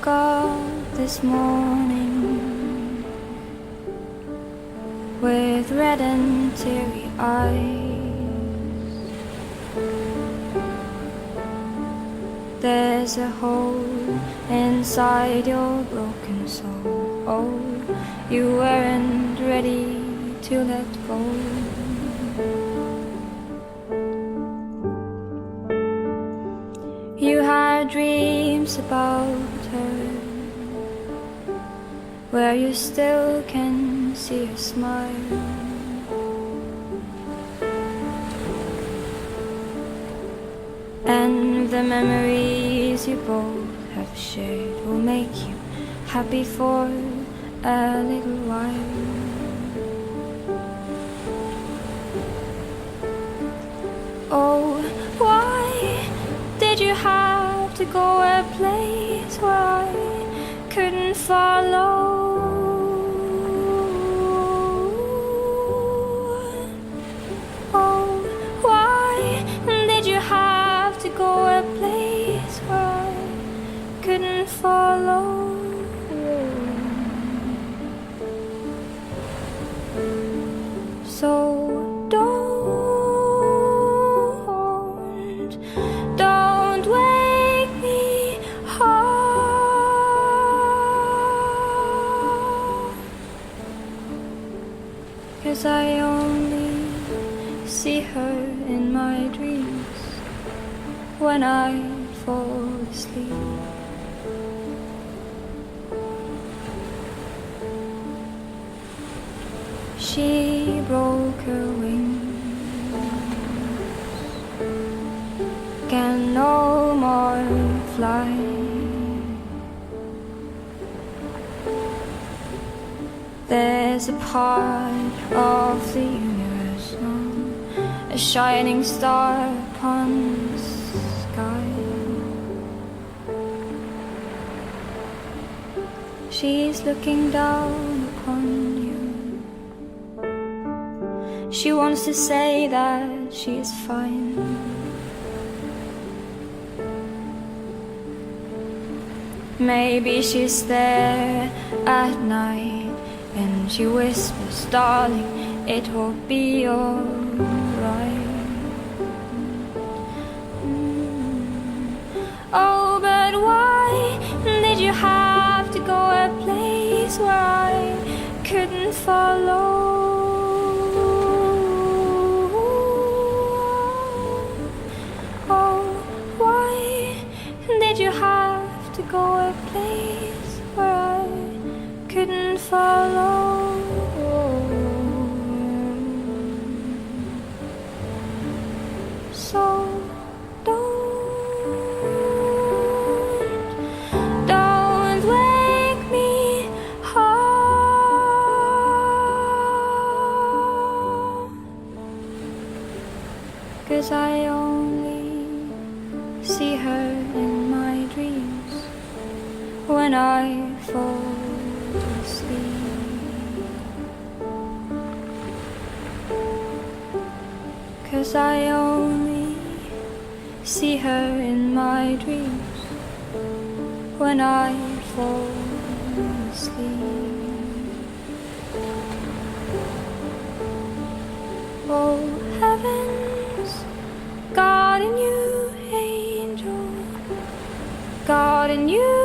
woke up this morning with red and teary eyes. There's a hole inside your broken soul. Oh, you weren't ready to let go. You had dreams about her, where you still can see her smile. And the memories you both have shared will make you happy for a little while. Oh, why did you have to go a place where I couldn't follow? Oh, why did you have to go a place where I couldn't follow? So don't wake me up, 'cause I only see her in my dreams when I fall asleep. She broke her wings, can no more fly. There's a part of the universe now, a shining star upon the sky. She's looking down upon you. She wants to say that she is fine. Maybe she's there at night and she whispers, darling, it will be alright. Oh, but why did you have to go a place where I couldn't follow? Did you have to go a place where I couldn't follow? So don't wake me up, 'cause I only see her in my dreams when I fall asleep. 'Cause I only see her in my dreams when I fall asleep. Oh, heavens, God in you, angel, God in you.